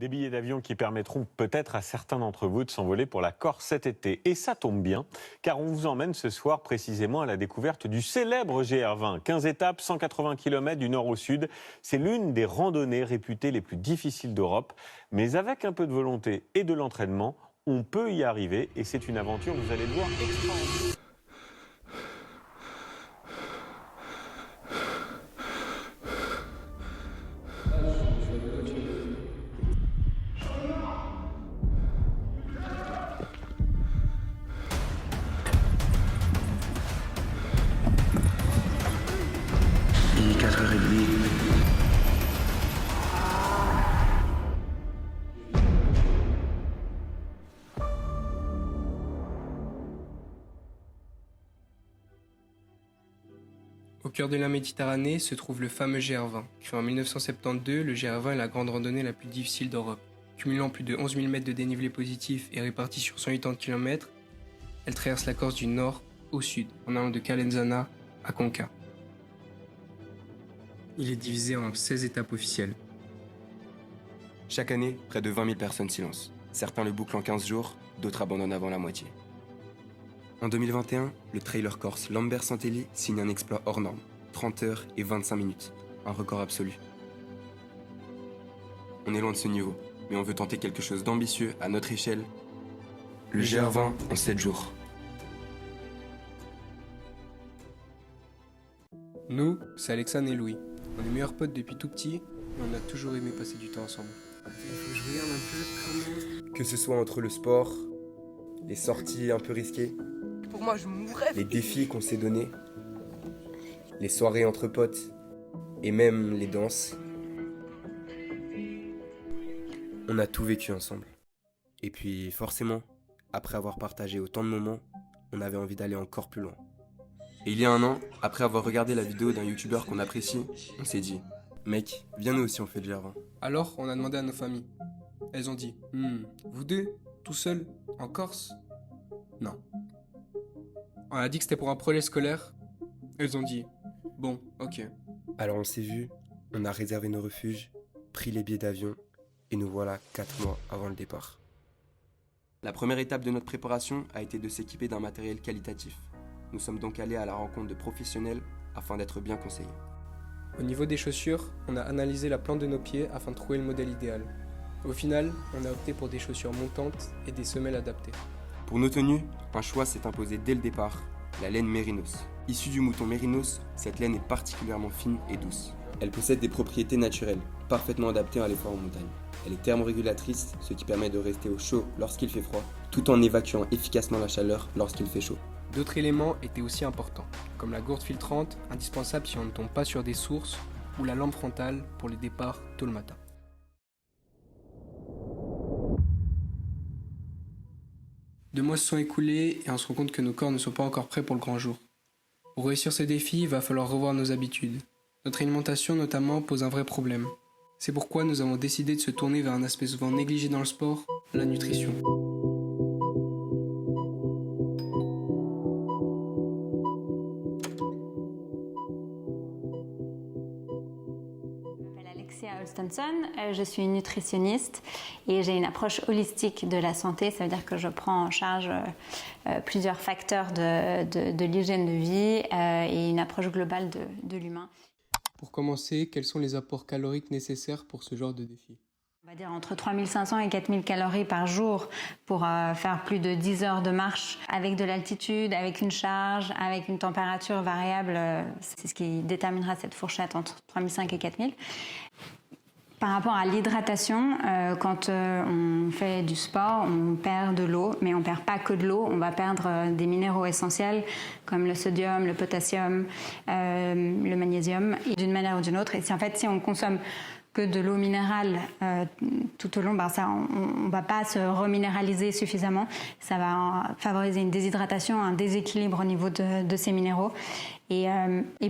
Des billets d'avion qui permettront peut-être à certains d'entre vous de s'envoler pour la Corse cet été. Et ça tombe bien, car on vous emmène ce soir précisément à la découverte du célèbre GR20. 15 étapes, 180 km du nord au sud. C'est l'une des randonnées réputées les plus difficiles d'Europe. Mais avec un peu de volonté et de l'entraînement, on peut y arriver. Et c'est une aventure, vous allez le voir, extraordinaire. Il est 4h30. Au cœur de la Méditerranée se trouve le fameux GR20. Créé en 1972, le GR20 est la grande randonnée la plus difficile d'Europe. Cumulant plus de 11 000 mètres de dénivelé positif et répartie sur 180 km, elle traverse la Corse du nord au sud, en allant de Calenzana à Conca. Il est divisé en 16 étapes officielles. Chaque année, près de 20 000 personnes s'y lancent. Certains le bouclent en 15 jours, d'autres abandonnent avant la moitié. En 2021, le trailer corse Lambert Santelli signe un exploit hors norme, 30 heures et 25 minutes, un record absolu. On est loin de ce niveau, mais on veut tenter quelque chose d'ambitieux à notre échelle. Le GR20 en 7 jours. Nous, c'est Alexandre et Louis. On est meilleurs potes depuis tout petit, et on a toujours aimé passer du temps ensemble. Je regarde un peu. Que ce soit entre le sport, les sorties un peu risquées, Pour moi, je mourrais. les défis qu'on s'est donnés, les soirées entre potes et même les danses. On a tout vécu ensemble. Et puis forcément, après avoir partagé autant de moments, on avait envie d'aller encore plus loin. Et il y a un an, après avoir regardé la vidéo d'un youtubeur qu'on apprécie, on s'est dit « Mec, viens nous aussi on fait le GR20 ». Alors, on a demandé à nos familles. Elles ont dit vous deux, tout seuls, en Corse? Non. On a dit que c'était pour un projet scolaire. Elles ont dit bon, ok. Alors on s'est vu, on a réservé nos refuges, pris les billets d'avion, et nous voilà 4 mois avant le départ. La première étape de notre préparation a été de s'équiper d'un matériel qualitatif. Nous sommes donc allés à la rencontre de professionnels afin d'être bien conseillés. Au niveau des chaussures, on a analysé la plante de nos pieds afin de trouver le modèle idéal. Au final, on a opté pour des chaussures montantes et des semelles adaptées. Pour nos tenues, un choix s'est imposé dès le départ, la laine Mérinos. Issue du mouton Mérinos, cette laine est particulièrement fine et douce. Elle possède des propriétés naturelles, parfaitement adaptées à l'effort en montagne. Elle est thermorégulatrice, ce qui permet de rester au chaud lorsqu'il fait froid, tout en évacuant efficacement la chaleur lorsqu'il fait chaud. D'autres éléments étaient aussi importants, comme la gourde filtrante, indispensable si on ne tombe pas sur des sources, ou la lampe frontale pour les départs tôt le matin. Deux mois se sont écoulés et on se rend compte que nos corps ne sont pas encore prêts pour le grand jour. Pour réussir ce défi, il va falloir revoir nos habitudes. Notre alimentation notamment pose un vrai problème. C'est pourquoi nous avons décidé de se tourner vers un aspect souvent négligé dans le sport, la nutrition. Je m'appelle Alexia Holstenson, je suis nutritionniste et j'ai une approche holistique de la santé. Ça veut dire que je prends en charge plusieurs facteurs de l'hygiène de vie et une approche globale de l'humain. Pour commencer, quels sont les apports caloriques nécessaires pour ce genre de défi ? On va dire entre 3500 et 4000 calories par jour pour faire plus de 10 heures de marche avec de l'altitude, avec une charge, avec une température variable. C'est ce qui déterminera cette fourchette entre 3500 et 4000. Par rapport à l'hydratation, quand on fait du sport, on perd de l'eau, mais on ne perd pas que de l'eau, on va perdre des minéraux essentiels comme le sodium, le potassium, le magnésium, et d'une manière ou d'une autre. Et si on consomme que de l'eau minérale tout au long, on ne va pas se reminéraliser suffisamment. Ça va favoriser une déshydratation, un déséquilibre au niveau de ces minéraux. Et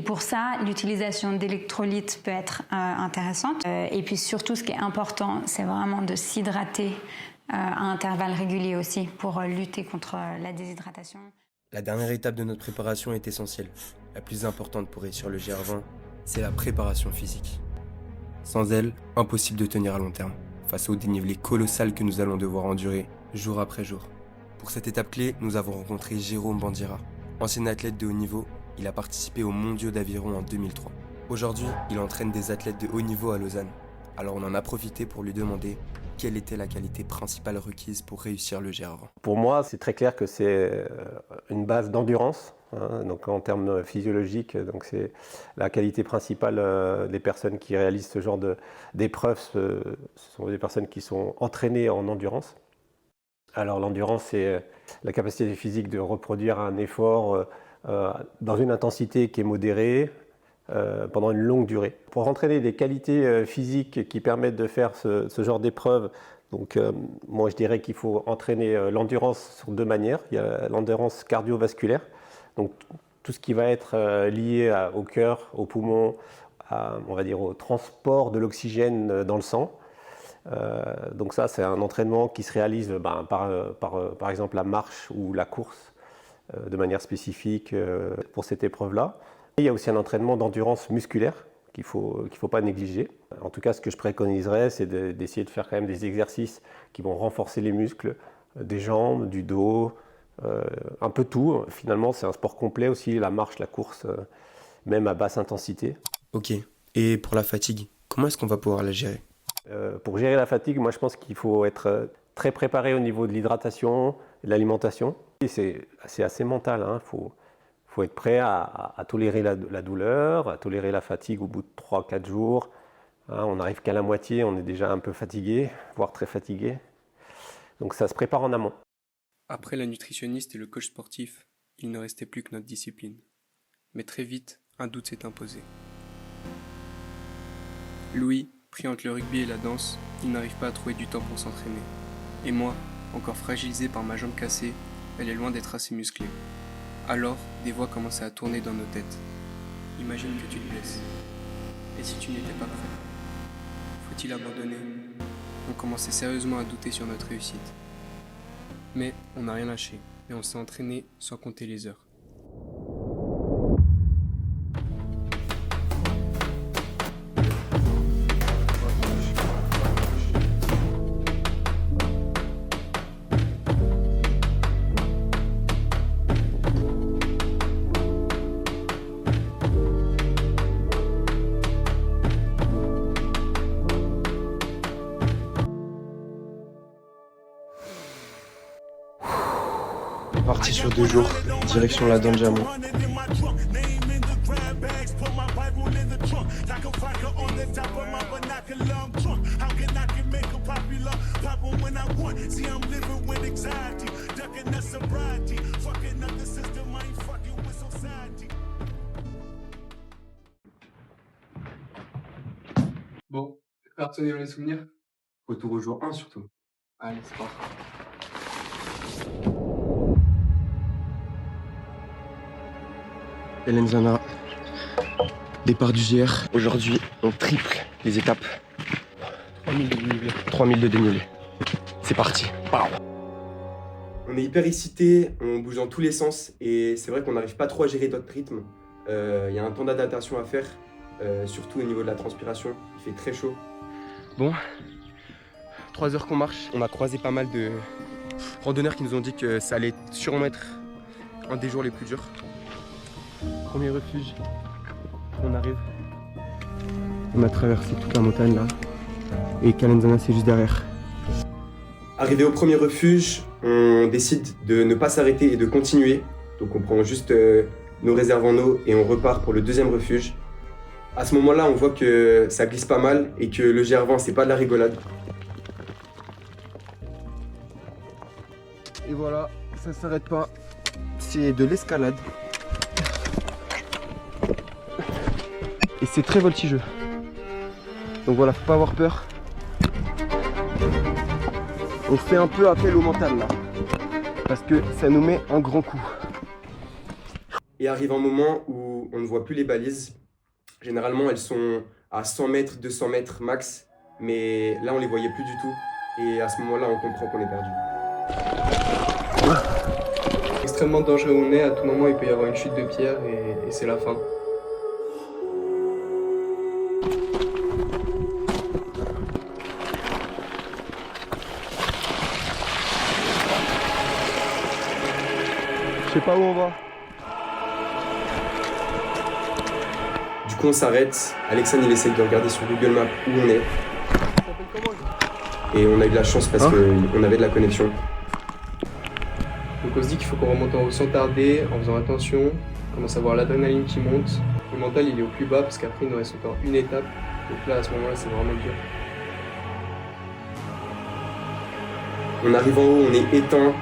pour ça, l'utilisation d'électrolytes peut être intéressante. Et puis surtout, ce qui est important, c'est vraiment de s'hydrater à intervalles réguliers aussi pour lutter contre la déshydratation. La dernière étape de notre préparation est essentielle. La plus importante pour réussir le GR20, c'est la préparation physique. Sans elle, impossible de tenir à long terme. face au dénivelé colossal que nous allons devoir endurer jour après jour. Pour cette étape clé, nous avons rencontré Jérôme Bandira. Ancien athlète de haut niveau, il a participé aux mondiaux d'aviron en 2003. Aujourd'hui, il entraîne des athlètes de haut niveau à Lausanne. Alors on en a profité pour lui demander quelle était la qualité principale requise pour réussir le GR20. Pour moi, c'est très clair que c'est une base d'endurance, hein, donc en termes physiologiques. Donc c'est la qualité principale des personnes qui réalisent ce genre d'épreuves. Ce sont des personnes qui sont entraînées en endurance. Alors l'endurance, c'est la capacité physique de reproduire un effort dans une intensité qui est modérée, pendant une longue durée. Pour entraîner des qualités physiques qui permettent de faire ce genre d'épreuve, donc moi je dirais qu'il faut entraîner l'endurance sur deux manières. Il y a l'endurance cardiovasculaire, donc tout ce qui va être lié au cœur, aux poumons, on va dire au transport de l'oxygène dans le sang. Donc ça, c'est un entraînement qui se réalise par exemple la marche ou la course de manière spécifique pour cette épreuve-là. Il y a aussi un entraînement d'endurance musculaire qu'il faut pas négliger. En tout cas, ce que je préconiserais, c'est d'essayer de faire quand même des exercices qui vont renforcer les muscles des jambes, du dos, un peu tout. Finalement, c'est un sport complet aussi, la marche, la course, même à basse intensité. Ok, et pour la fatigue, comment est-ce qu'on va pouvoir la gérer ? Pour gérer la fatigue, moi je pense qu'il faut être très préparé au niveau de l'hydratation et de l'alimentation. C'est assez mental, hein. Faut être prêt à tolérer la douleur, à tolérer la fatigue au bout de 3-4 jours. Hein, on n'arrive qu'à la moitié, on est déjà un peu fatigué, voire très fatigué. Donc ça se prépare en amont. Après la nutritionniste et le coach sportif, il ne restait plus que notre discipline. Mais très vite, un doute s'est imposé. Louis, pris entre le rugby et la danse, il n'arrive pas à trouver du temps pour s'entraîner. Et moi, encore fragilisé par ma jambe cassée, elle est loin d'être assez musclée. Alors, des voix commençaient à tourner dans nos têtes. Imagine que tu te blesses. Et si tu n'étais pas prêt ? Faut-il abandonner ? On commençait sérieusement à douter sur notre réussite. Mais on n'a rien lâché, et on s'est entraîné sans compter les heures. Parti sur 2 jours, direction la Danjamo. Bon, prêt à retenir les souvenirs ? Retour au jour 1 surtout. Allez, c'est parti. Elenzana, départ du GR. Aujourd'hui, on triple les étapes. 3000 de dénivelé. C'est parti. Wow. On est hyper excité, on bouge dans tous les sens et c'est vrai qu'on n'arrive pas trop à gérer notre rythme. Il y a un temps d'adaptation à faire, surtout au niveau de la transpiration. Il fait très chaud. Bon, 3 heures qu'on marche. On a croisé pas mal de randonneurs qui nous ont dit que ça allait sûrement être un des jours les plus durs. Premier refuge, on arrive. On a traversé toute la montagne là. Et Calenzana c'est juste derrière. Arrivé au premier refuge, on décide de ne pas s'arrêter et de continuer. Donc on prend juste nos réserves en eau et on repart pour le deuxième refuge. À ce moment-là, on voit que ça glisse pas mal et que le GR20 c'est pas de la rigolade. Et voilà, ça s'arrête pas. C'est de l'escalade. Et c'est très voltigeux. Donc voilà, faut pas avoir peur. On fait un peu appel au mental là. Parce que ça nous met un grand coup. Et arrive un moment où on ne voit plus les balises. Généralement elles sont à 100 mètres, 200 mètres max. Mais là on les voyait plus du tout. Et à ce moment-là on comprend qu'on est perdu. Extrêmement dangereux où on est, à tout moment il peut y avoir une chute de pierre et c'est la fin. sais pas où on va. Du coup, on s'arrête. Alexandre, il essaye de regarder sur Google Maps où on est. Et on a eu de la chance parce qu'on avait de la connexion. Donc on se dit qu'il faut qu'on remonte en haut sans tarder, en faisant attention. On commence à voir l'adrénaline qui monte. Le mental, il est au plus bas parce qu'après, il nous reste encore une étape. Donc là, à ce moment-là, c'est vraiment dur. On arrive en haut, on est éteint.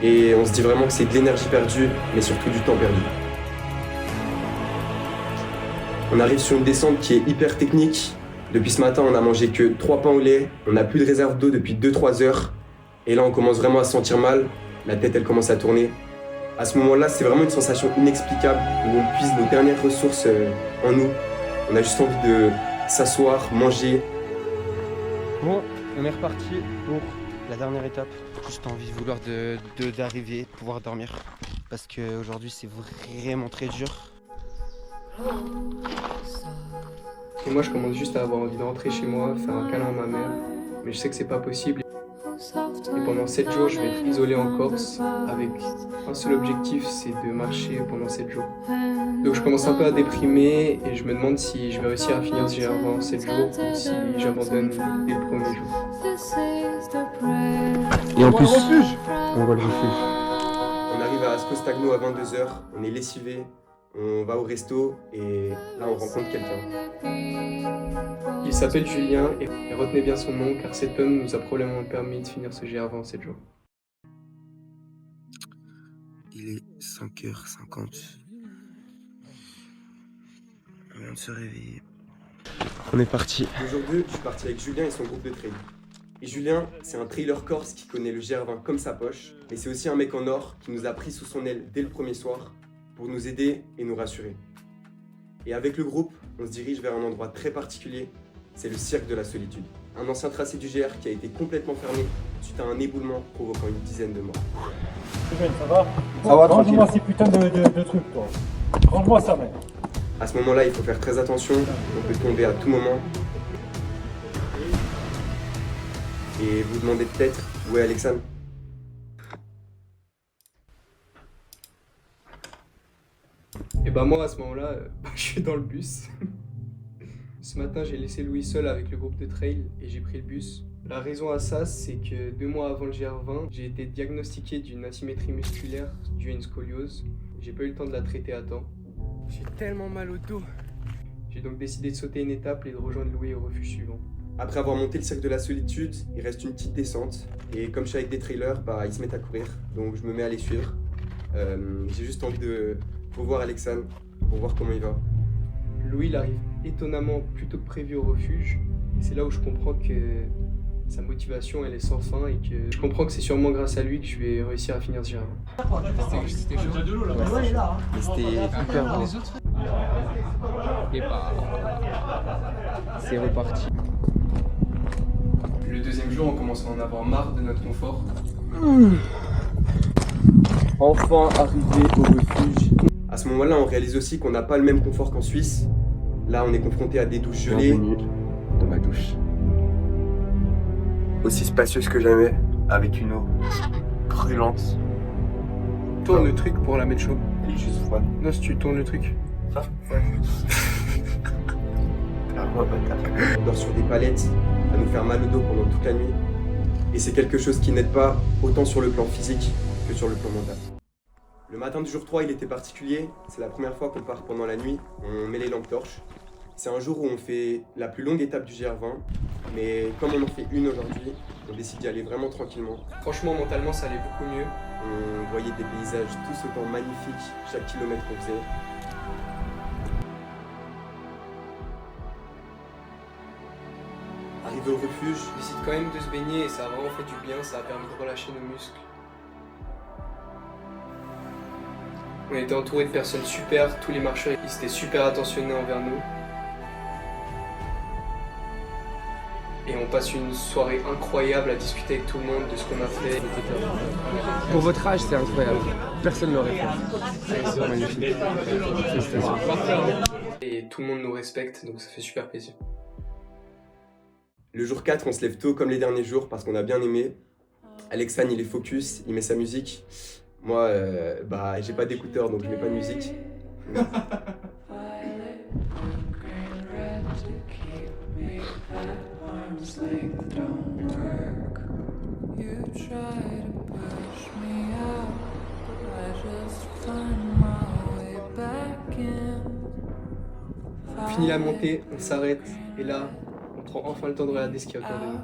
Et on se dit vraiment que c'est de l'énergie perdue, mais surtout du temps perdu. On arrive sur une descente qui est hyper technique. Depuis ce matin, on n'a mangé que 3 pains au lait. On n'a plus de réserve d'eau depuis 2-3 heures. Et là, on commence vraiment à se sentir mal. La tête, elle commence à tourner. À ce moment-là, c'est vraiment une sensation inexplicable où on puise nos dernières ressources en nous. On a juste envie de s'asseoir, manger. Bon, on est reparti pour la dernière étape. Juste envie de vouloir d'arriver, de pouvoir dormir. Parce qu'aujourd'hui, c'est vraiment très dur. Et moi, je commence juste à avoir envie de rentrer chez moi, faire un câlin à ma mère. Mais je sais que c'est pas possible. Et pendant 7 jours, je vais être isolé en Corse avec un seul objectif, c'est de marcher pendant 7 jours. Donc je commence un peu à déprimer et je me demande si je vais réussir à finir ce GR20 en 7 jours ou si j'abandonne dès le premier jour. Et en plus, on voit le refuge. On arrive à Ascostagno à 22h, on est lessivé, on va au resto et là on rencontre quelqu'un. Il s'appelle Julien et retenez bien son nom car cet homme nous a probablement permis de finir ce GR20 en 7 jours. Il est 5h50. On vient de se réveiller. On est parti. Le jour 2, je suis parti avec Julien et son groupe de trail. Et Julien, c'est un trailer corse qui connaît le GR20 comme sa poche, mais c'est aussi un mec en or qui nous a pris sous son aile dès le premier soir pour nous aider et nous rassurer. Et avec le groupe, on se dirige vers un endroit très particulier, c'est le Cirque de la Solitude. Un ancien tracé du GR qui a été complètement fermé suite à un éboulement provoquant une dizaine de morts. Ça va? Ça va, tranquille. Range-moi ces putains de trucs, toi. Range-moi ça, mec. À ce moment-là, il faut faire très attention, on peut tomber à tout moment. Et vous demandez peut-être où est Alexandre? Et bah moi à ce moment-là, je suis dans le bus. Ce matin j'ai laissé Louis seul avec le groupe de trail et j'ai pris le bus. La raison à ça, c'est que 2 mois avant le GR20, j'ai été diagnostiqué d'une asymétrie musculaire due à une scoliose. J'ai pas eu le temps de la traiter à temps. J'ai tellement mal au dos. J'ai donc décidé de sauter une étape et de rejoindre Louis au refuge suivant. Après avoir monté le Cirque de la Solitude, il reste une petite descente. Et comme je suis avec des trailers, ils se mettent à courir. Donc je me mets à les suivre. J'ai juste envie de revoir Alexandre, pour voir comment il va. Louis il arrive étonnamment plus tôt que prévu au refuge. Et c'est là où je comprends que sa motivation elle est sans fin et que je comprends que c'est sûrement grâce à lui que je vais réussir à finir ce GR20. C'était hyper beau. Et bah... C'est reparti. Le deuxième jour, on commence à en avoir marre de notre confort. Enfin arrivé au refuge. À ce moment-là, on réalise aussi qu'on n'a pas le même confort qu'en Suisse. Là, on est confronté à des douches gelées. Bienvenue dans ma douche. Aussi spacieuse que jamais, avec une eau brûlante. Tourne le truc pour la mettre chaud. Elle est juste froide. Non, si tu tournes le truc. Ça ouais. On dort sur des palettes, à nous faire mal au dos pendant toute la nuit. Et c'est quelque chose qui n'aide pas autant sur le plan physique que sur le plan mental. Le matin du jour 3, il était particulier. C'est la première fois qu'on part pendant la nuit. On met les lampes torches. C'est un jour où on fait la plus longue étape du GR20. Mais comme on en fait une aujourd'hui, on décide d'y aller vraiment tranquillement. Franchement, mentalement, ça allait beaucoup mieux. On voyait des paysages tous autant magnifiques chaque kilomètre qu'on faisait. Arrivé au refuge, On décide quand même de se baigner et ça a vraiment fait du bien, ça a permis de relâcher nos muscles. On était entouré de personnes super, tous les marcheurs ils étaient super attentionnés envers nous. Et on passe une soirée incroyable à discuter avec tout le monde de ce qu'on a fait. Pour votre âge, c'est incroyable. Personne ne l'aurait fait. C'est magnifique. Félicitations. Et tout le monde nous respecte, donc ça fait super plaisir. le jour 4, on se lève tôt comme les derniers jours parce qu'on a bien aimé. Alexandre, il est focus, il met sa musique. Moi, j'ai pas d'écouteurs donc je mets pas de musique. On finit la montée, on s'arrête et là, on prend enfin le temps de regarder ce qu'il y a autour de nous.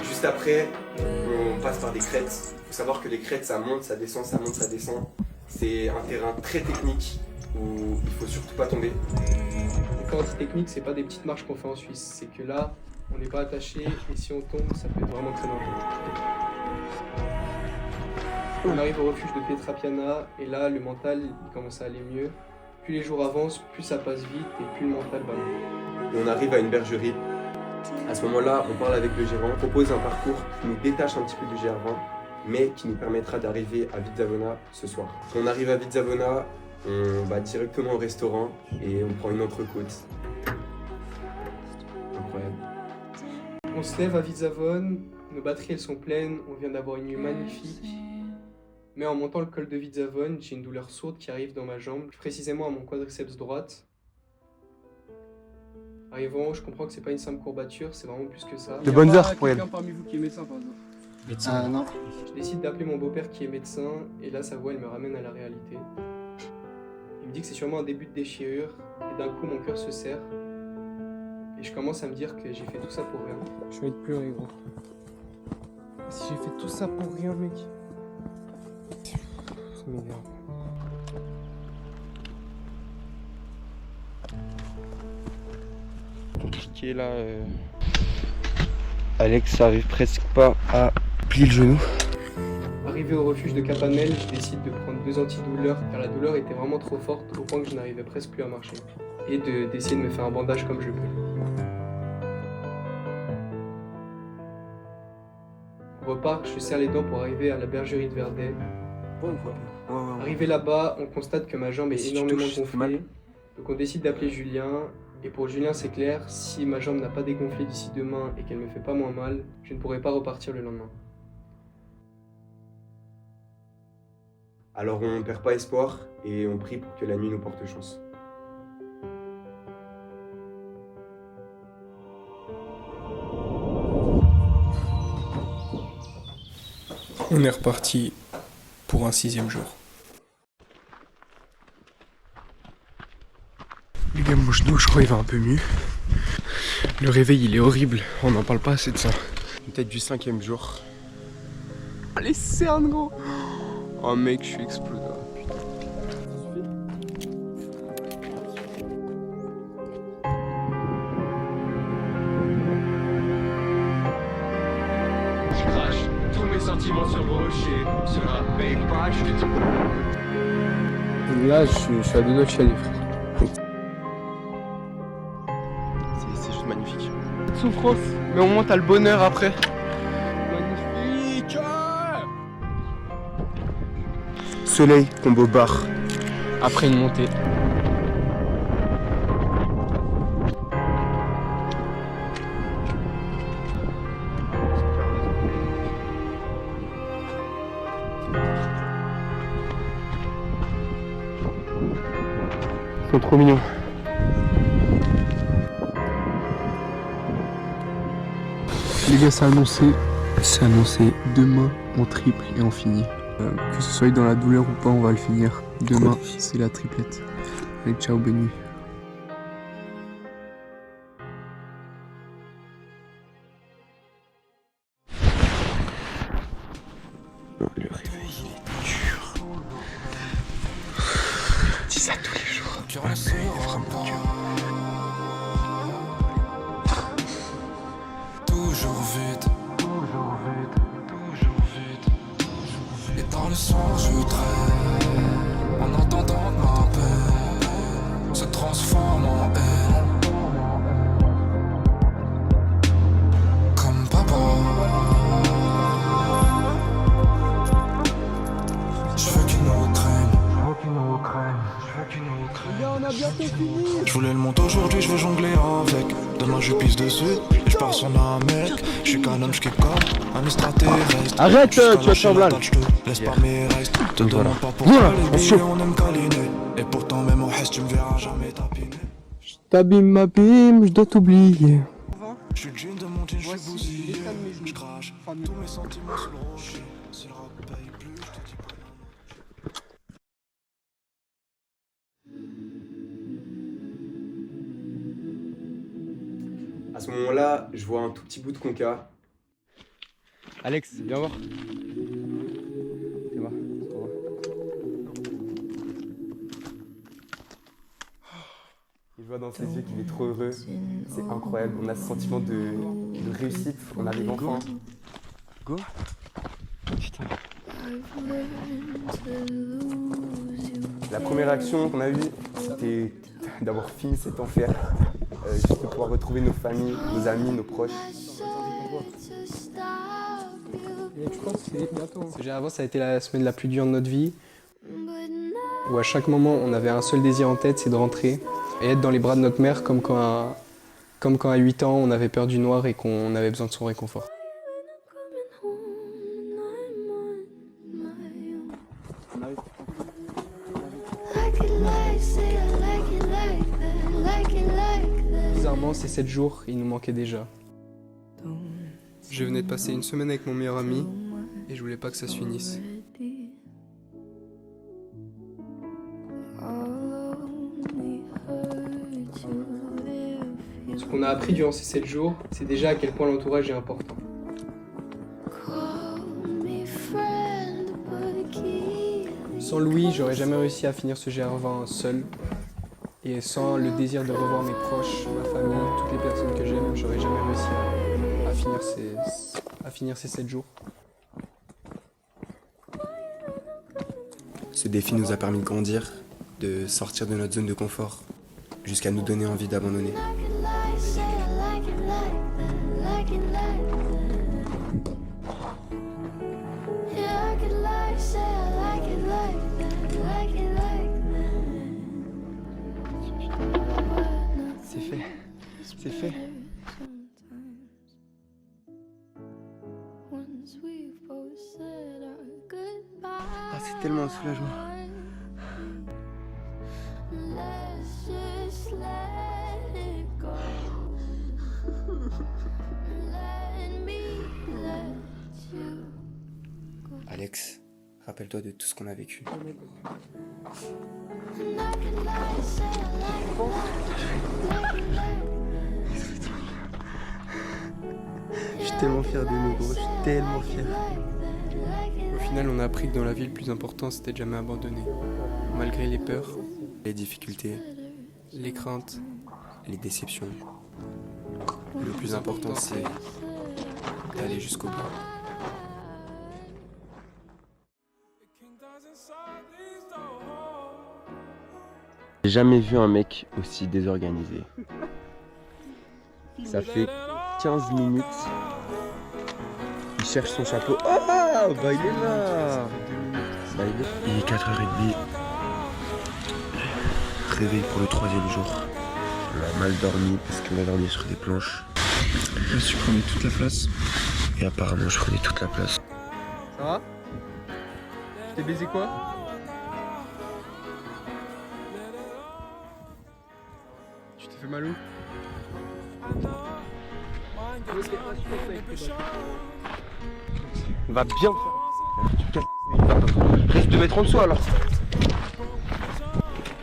Juste après, on passe par des crêtes. Il faut savoir que les crêtes, ça monte, ça descend, ça monte, ça descend. C'est un terrain très technique où il faut surtout pas tomber. Et quand on dit technique, c'est pas des petites marches qu'on fait en Suisse. C'est que là, on n'est pas attaché et si on tombe, ça peut être vraiment très dangereux. On arrive au refuge de Pietrapiana et là, le mental, il commence à aller mieux. Plus les jours avancent, plus ça passe vite et plus le mental va mieux. Et on arrive à une bergerie. À ce moment-là, on parle avec le gérant, on propose un parcours qui nous détache un petit peu du GR20, mais qui nous permettra d'arriver à Vizzavona ce soir. Quand on arrive à Vizzavona, on va directement au restaurant et on prend une entrecôte. Incroyable. On se lève à Vizzavone, nos batteries elles sont pleines, on vient d'avoir une nuit magnifique. Mais en montant le col de Vizzavone, j'ai une douleur sourde qui arrive dans ma jambe, plus précisément à mon quadriceps droite. Arrivant, je comprends que c'est pas une simple courbature, c'est vraiment plus que ça. De bonnes heures pour elle. Quelqu'un parmi vous qui est médecin par exemple? Médecin non. Je décide d'appeler mon beau-père qui est médecin et là sa voix elle me ramène à la réalité. Il me dit que c'est sûrement un début de déchirure et d'un coup mon cœur se serre. Et je commence à me dire que j'ai fait tout ça pour rien. Je vais te pleurer gros. Si j'ai fait tout ça pour rien mec. Ça m'énerve. Compliqué là. Alex arrive presque pas à plier le genou. Arrivé au refuge de Capanel, je décide de prendre 2 antidouleurs car la douleur était vraiment trop forte au point que je n'arrivais presque plus à marcher. Et d'essayer de me faire un bandage comme je peux. On repart, je serre les dents pour arriver à la bergerie de Verdet. Arrivé là-bas, on constate que ma jambe est énormément gonflée. Donc on décide d'appeler Julien. Et pour Julien, c'est clair, si ma jambe n'a pas dégonflé d'ici demain et qu'elle me fait pas moins mal, je ne pourrai pas repartir le lendemain. Alors on ne perd pas espoir et on prie pour que la nuit nous porte chance. On est reparti pour un 6e jour. Les gars, mon genou, je crois il va un peu mieux. Le réveil, il est horrible. On n'en parle pas assez de ça. Peut-être du 5e jour. Les cernes, gros. Oh mec, je suis explosé. Je crache tous mes sentiments sur le rocher. Sur un paintbrush. Là, je suis à 2 doigts de chialer, frère. C'est juste magnifique. Souffrance, mais au moins t'as le bonheur après. Magnifique. Soleil tombe au bar. Après une montée. Ils sont trop mignons. Les gars, c'est annoncé demain on triple et on finit. Que ce soit dans la douleur ou pas, on va le finir. Demain, c'est la triplette. Allez, ciao, bonne nuit. Le réveil, il est dur. Je dis ça tous les jours. Le réveil est vraiment dur. Toujours vide. Et dans le son je traîne. En entendant ma peine se transforme en haine. Comme pas Je voulais le monter aujourd'hui, je vais jongler avec. Demain je pisse dessus et je pars sur un mec. Je suis qu'un homme, je kick comme un extraterrestre. Arrête, tu vas te faire mal. Je te laisse pas mes restes. Te demande pas pourquoi les billets on aime câliner. Et pourtant même au reste tu me verras jamais tapiner. Je t'abîme ma bim, je dois t'oublier. Je suis le jean de mon jean, je suis bousillé. Je crache tous mes sentiments sur le rocher. Si le rap paye plus, je te dis pas non. À ce moment-là, je vois un tout petit bout de conca. Alex, viens voir. Viens voir. Je vois dans ses yeux qu'il est trop heureux. C'est incroyable. On a ce sentiment de réussite. On arrive enfin. Go. Putain. La première action qu'on a eue, c'était d'avoir fini cet enfer. Juste de pouvoir retrouver nos familles, nos amis, nos proches. Je pense que c'est bientôt. Ce GR20, ça a été la semaine la plus dure de notre vie. Où à chaque moment, on avait un seul désir en tête, c'est de rentrer. Et être dans les bras de notre mère comme quand à 8 ans, on avait peur du noir et qu'on avait besoin de son réconfort. Bizarrement, ces 7 jours, il nous manquait déjà. Je venais de passer une semaine avec mon meilleur ami et je voulais pas que ça se finisse. Ce qu'on a appris durant ces 7 jours, c'est déjà à quel point l'entourage est important. Sans Louis, j'aurais jamais réussi à finir ce GR20 seul. Et sans le désir de revoir mes proches, ma famille, toutes les personnes que j'aime, j'aurais jamais réussi à finir ces 7 jours. Ce défi nous a permis de grandir, de sortir de notre zone de confort, jusqu'à nous donner envie d'abandonner. C'est fait. C'est fait. Ah, c'est tellement un soulagement. Alex, rappelle-toi de tout ce qu'on a vécu. Je suis tellement fier de nous, gros. Je suis tellement fier. Au final, on a appris que dans la vie, le plus important, c'était de jamais abandonner. Malgré les peurs, Les difficultés, les craintes, les déceptions. Le plus important, c'est d'aller jusqu'au bout. J'ai jamais vu un mec aussi désorganisé. Ça fait 15 minutes. Il cherche son chapeau. Ah, bah il est là. Bah, Il est 4h30. Réveil pour le 3e jour. On a mal dormi parce qu'on a dormi sur des planches. Je suis prenais toute la place. Et apparemment je prenais toute la place. Ça va? Je t'ai baisé quoi? Tu t'es fait mal où? Va bien me faire. Reste 2 mètres en dessous alors.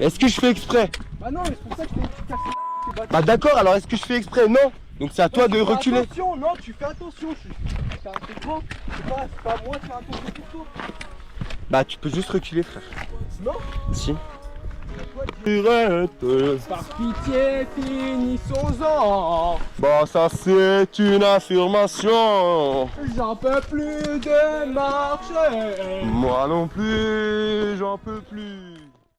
Est-ce que je fais exprès? Bah non, mais c'est pour ça que tu casses. Bah d'accord, alors est-ce que je fais exprès? Non. Donc c'est à toi de reculer. Attention, non, tu fais attention. C'est grand. C'est pas moi qui fais attention pour toi. Bah tu peux juste reculer, frère. Non. Si. Par pitié, finissons-en. Bon, ça c'est une affirmation. J'en peux plus de marcher. Moi non plus, j'en peux plus.